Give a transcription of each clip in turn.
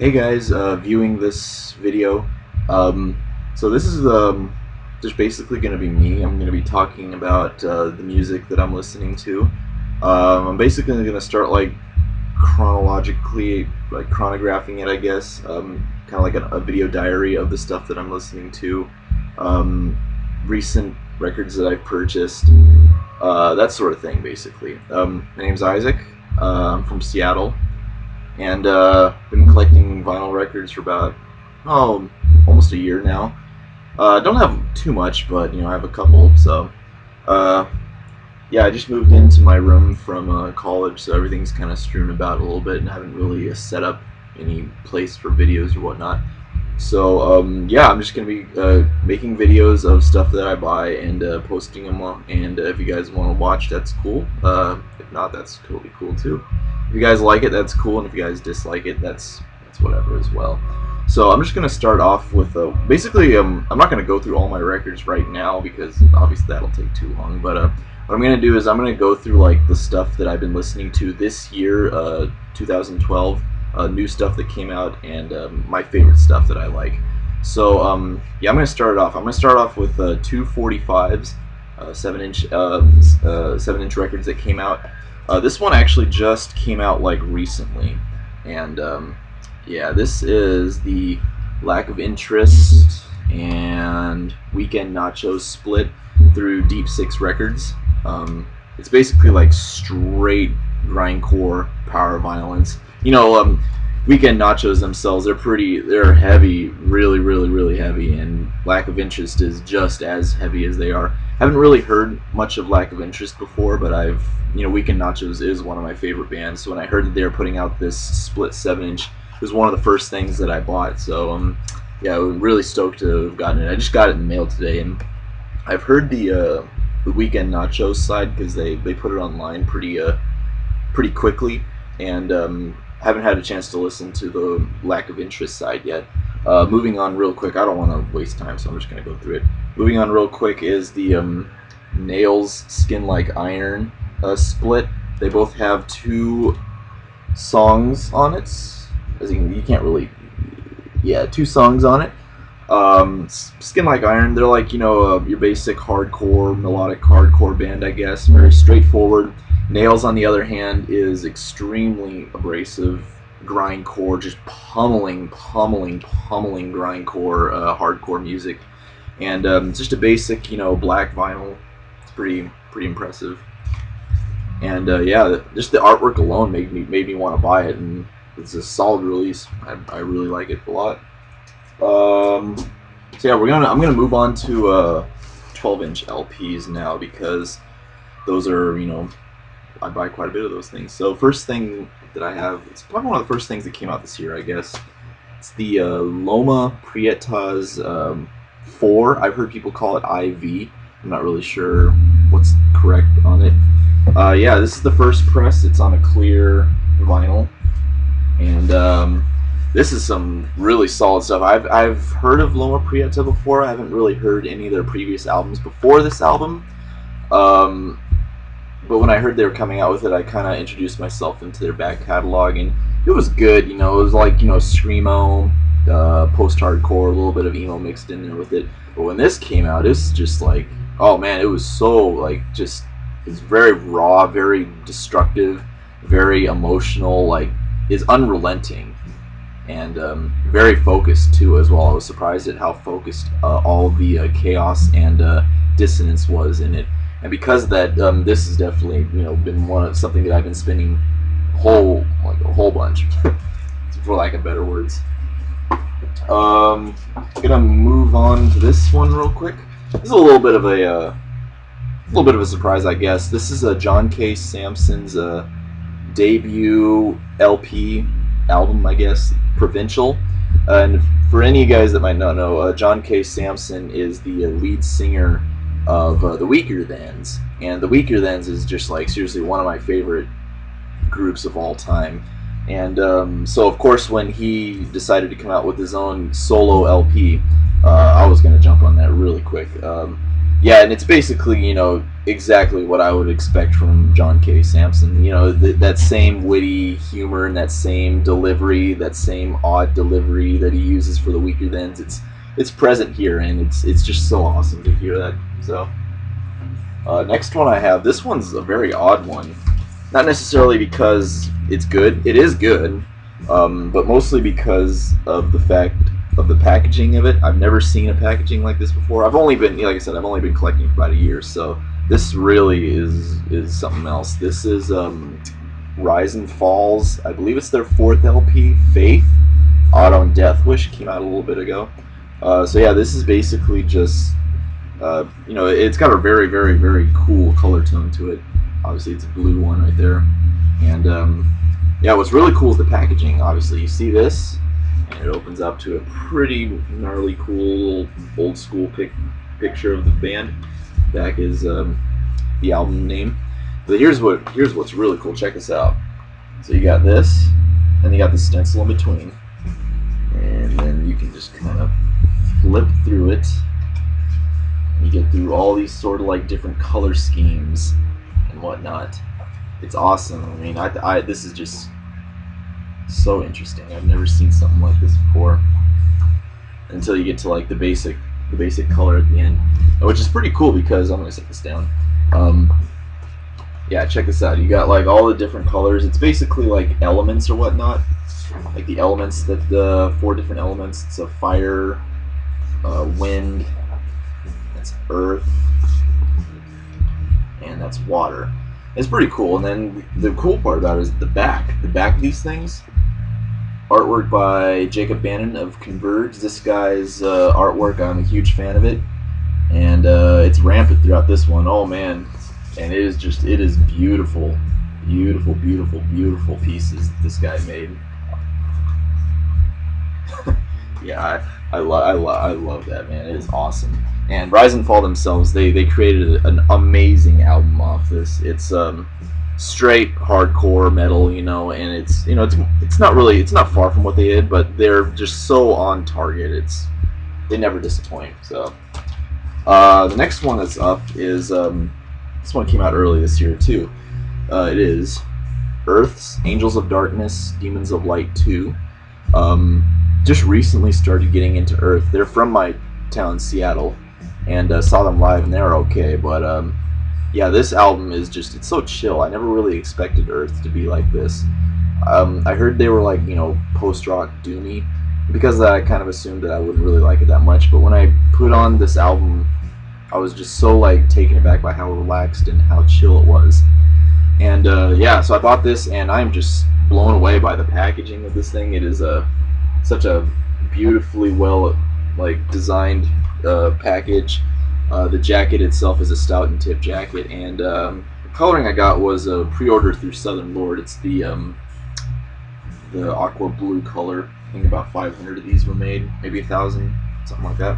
Hey guys, viewing this video. So this is just basically going to be me. I'm going to be talking about the music that I'm listening to. I'm basically going to start like chronologically, like chronographing it, I guess. Kind of like a video diary of the stuff that I'm listening to, um, recent records that I've purchased, that sort of thing, basically. My name's Isaac. I'm from Seattle and been collecting vinyl records for about almost a year now. Don't have too much, but I have a couple. So uh, yeah, I just moved into my room from college, so everything's kind of strewn about a little bit, and haven't really set up any place for videos or whatnot. So yeah, I'm just gonna be making videos of stuff that I buy and posting them. And if you guys want to watch, that's cool. If not, that's totally cool too. If you guys like it, that's cool, and if you guys dislike it, that's whatever as well. So I'm just gonna start off with basically I'm not gonna go through all my records right now because obviously that'll take too long. But what I'm gonna do is I'm gonna go through like the stuff that I've been listening to this year, 2012. New stuff that came out and my favorite stuff that I like. So yeah, I'm gonna start it off. I'm gonna start off with two 45s, 7-inch records that came out. This one actually just came out like recently, and yeah, this is the Lack of Interest and Weekend Nachos split through Deep Six Records. It's basically like straight grindcore power violence. Weekend Nachos themselves, they're heavy, really heavy, and Lack of Interest is just as heavy as they are. Haven't really heard much of Lack of Interest before, but Weekend Nachos is one of my favorite bands, so when I heard that they were putting out this split 7-inch, it was one of the first things that I bought, so yeah, I'm really stoked to have gotten it. I just got it in the mail today, and I've heard the Weekend Nachos side because they put it online pretty quickly, and haven't had a chance to listen to the Lack of Interest side yet. Moving on real quick, I don't want to waste time, so I'm just going to go through it. Moving on real quick is the Nails Skin Like Iron split. They both have two songs on it. As you can't really, yeah, two songs on it. Skin Like Iron, they're like, your basic hardcore, melodic hardcore band, I guess. Very straightforward. Nails, on the other hand, is extremely abrasive grindcore, just pummeling grindcore, hardcore music. And it's just a basic, black vinyl. It's pretty impressive. And yeah, just the artwork alone made me want to buy it, and it's a solid release. I really like it a lot. So yeah, I'm gonna move on to 12-inch LPs now because those are I buy quite a bit of those things. So first thing that I have, it's probably one of the first things that came out this year, I guess. It's the Loma Prieta's 4. I've heard people call it IV. I'm not really sure what's correct on it. Yeah, this is the first press. It's on a clear vinyl, and this is some really solid stuff. I've heard of Loma Prieta before. I haven't really heard any of their previous albums before this album. But when I heard they were coming out with it, I kind of introduced myself into their back catalog, and it was good. It was like screamo, post-hardcore, a little bit of emo mixed in there with it. But when this came out, it's just like, oh man, it was so like it's very raw, very destructive, very emotional. Like, is unrelenting, and very focused too as well. I was surprised at how focused all the chaos and dissonance was in it. And because of that, this has definitely been something that I've been spinning a whole bunch, for lack of better words. Gonna move on to this one real quick. This is a little bit of a surprise, I guess. This is John K. Samson's debut LP album, I guess, Provincial. And for any of you guys that might not know, John K. Samson is the lead singer of the Weaker Thans, and the Weaker Thans is just like seriously one of my favorite groups of all time. And so of course when he decided to come out with his own solo LP, I was gonna jump on that really quick. Yeah, and it's basically, exactly what I would expect from John K. Samson. That same witty humor and that same delivery, that same odd delivery that he uses for the weaker thens. It's present here, and it's just so awesome to hear that. So, next one I have. This one's a very odd one. Not necessarily because it's good. It is good, but mostly because of the fact of the packaging of it. I've never seen a packaging like this before. I've only been, like I said, I've only been collecting for about a year, so this really is something else. This is Rise and Falls. I believe it's their fourth LP, Faith. Autumn Death Wish came out a little bit ago. So yeah, this is basically just it's got a very, very, very cool color tone to it. Obviously, it's a blue one right there. And yeah, what's really cool is the packaging. Obviously, you see this, and it opens up to a pretty gnarly, cool, old school picture of the band. Back is the album name. But here's what's really cool. Check this out. So you got this, and you got the stencil in between, and then you can just kind of flip through it. You get through all these sort of like different color schemes and whatnot. It's awesome. I mean, this is just so interesting. I've never seen something like this before until you get to like the basic color at the end, which is pretty cool because I'm gonna set this down. Yeah, check this out. You got like all the different colors. It's basically like elements or whatnot. Like the elements that the 4 different elements. It's a fire, wind. That's earth, and that's water. It's pretty cool. And then the cool part about it is the back. The back of these things, artwork by Jacob Bannon of Converge. This guy's artwork, I'm a huge fan of it, and it's rampant throughout this one. Oh man, and it is beautiful, beautiful, beautiful, beautiful pieces that this guy made. Yeah, I love that, man. It is awesome. And Rise and Fall themselves, they created an amazing album off this. It's straight hardcore metal, and it's not far from what they did, but they're just so on target. They never disappoint. So the next one that's up is this one came out early this year too. It is Earth's Angels of Darkness, Demons of Light 2. Just recently started getting into Earth. They're from my town, Seattle, and saw them live, and they're okay. But yeah, this album is it's so chill. I never really expected Earth to be like this. I heard they were like, post-rock doomy. Because of that, I kind of assumed that I wouldn't really like it that much. But when I put on this album, I was just so like taken aback by how relaxed and how chill it was. And yeah, so I bought this, and I'm just blown away by the packaging of this thing. It is such a beautifully well designed package. The jacket itself is a stout and tip jacket, and the coloring I got was a pre-order through Southern Lord. It's the aqua blue color. I think about 500 of these were made, maybe 1,000, something like that.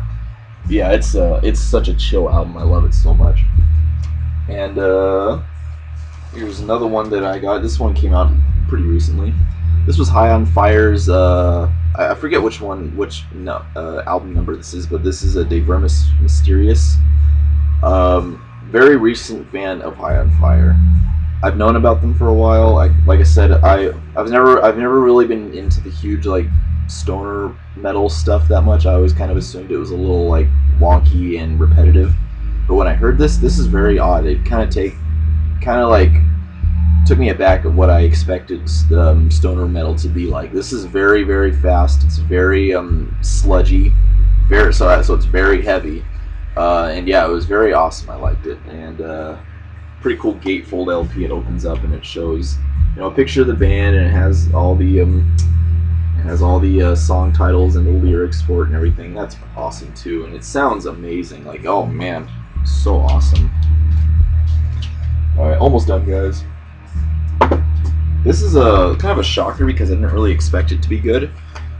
But yeah, it's such a chill album. I love it so much. And here's another one that I got. This one came out pretty recently. This was High on Fire's. I forget which album number this is, but this is a De Vermis Mysteris. Very recent fan of High on Fire. I've known about them for a while. Like I said, I've never really been into the huge stoner metal stuff that much. I always kind of assumed it was a little wonky and repetitive. But when I heard this is very odd. It kind of took me aback of what I expected stoner metal to be like. This is very, very fast. It's very sludgy, so it's very heavy, and yeah, it was very awesome. I liked it, and pretty cool gatefold LP. It opens up and it shows a picture of the band, and it has all the song titles and the lyrics for it and everything. That's awesome too, and it sounds amazing. Oh man, so awesome. All right, almost done, guys. This is a kind of a shocker because I didn't really expect it to be good,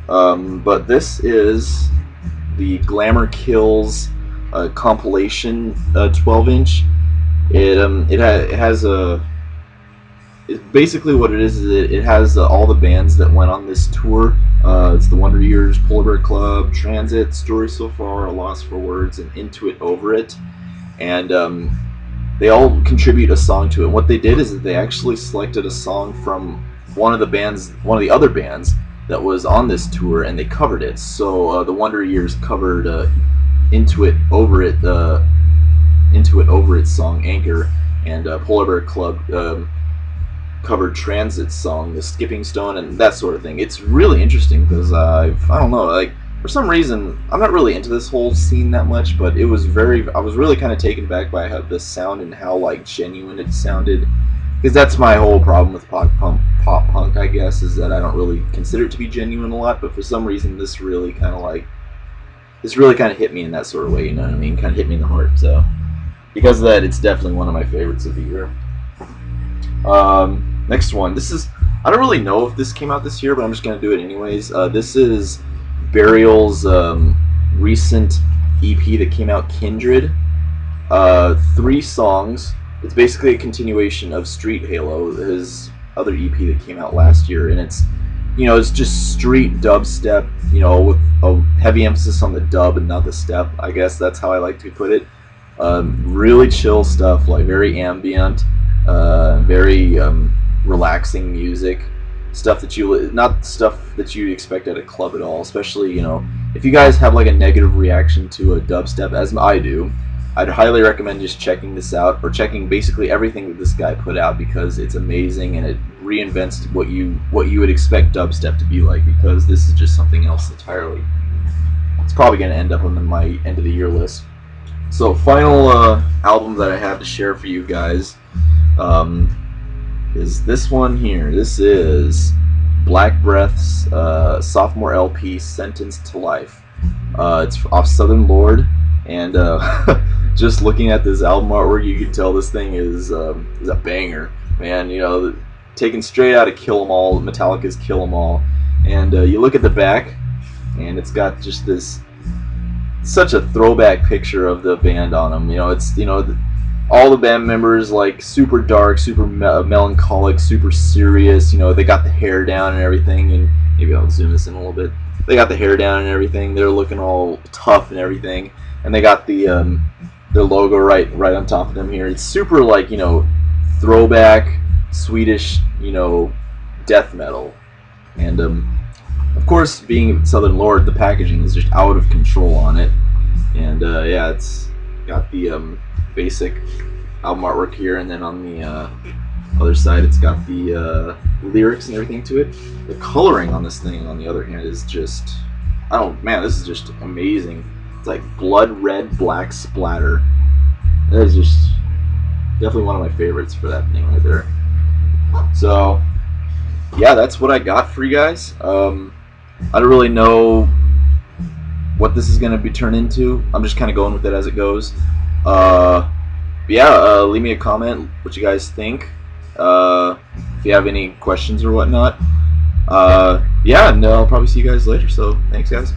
but this is the Glamour Kills compilation 12-inch. It has basically what it is it has all the bands that went on this tour. It's the Wonder Years, Polar Bear Club, Transit, Story So Far, A Loss for Words, and Into It Over It. and they all contribute a song to it. And what they did is that they actually selected a song from one of the other bands that was on this tour, and they covered it. So the Wonder Years covered Into It Over It song Anchor, and Polar Bear Club covered Transit's song The Skipping Stone, and that sort of thing. It's really interesting because I don't know, like, for some reason I'm not really into this whole scene that much, but I was really kind of taken back by how the sound and how like genuine it sounded, because that's my whole problem with pop punk, I guess, is that I don't really consider it to be genuine a lot, but for some reason this really kind of hit me in that sort of way, you know what I mean? Kind of hit me in the heart. So because of that, it's definitely one of my favorites of the year. Next one. I don't really know if this came out this year, but I'm just going to do it anyways. This is Burial's recent EP that came out, Kindred. 3 songs. It's basically a continuation of Street Halo, his other EP that came out last year, and it's just street dubstep, with a heavy emphasis on the dub and not the step. I guess that's how I like to put it. Really chill stuff, like very ambient, very relaxing music, not stuff that you expect at a club at all. Especially, if you guys have like a negative reaction to a dubstep, as I do, I'd highly recommend just checking this out, or checking basically everything that this guy put out, because it's amazing and it reinvents what you would expect dubstep to be like, because this is just something else entirely. It's probably going to end up on my end of the year list. So final album that I have to share for you guys is this one here. This is Black Breath's sophomore LP, Sentenced to Life. It's off Southern Lord, and just looking at this album artwork, you can tell this thing is a banger, man. Taken straight out of Kill 'Em All, Metallica's Kill 'Em All, and you look at the back, and it's got just this such a throwback picture of the band on them. It's all the band members like super dark, super melancholic, super serious. They got the hair down and everything, and maybe I'll zoom this in a little bit. They got the hair down and everything. They're looking all tough and everything, and they got the their logo right on top of them here. It's super like throwback Swedish death metal, and of course, being Southern Lord, the packaging is just out of control on it, and yeah, it's got the basic album artwork here, and then on the other side, it's got the lyrics and everything to it. The coloring on this thing, on the other hand, is just, man, this is just amazing. It's like blood red black splatter. That is just definitely one of my favorites for that thing right there. So yeah, that's what I got for you guys. I don't really know what this is going to be turned into. I'm just kind of going with it as it goes. Yeah, leave me a comment what you guys think. If you have any questions or whatnot. Yeah, and I'll probably see you guys later. So thanks, guys.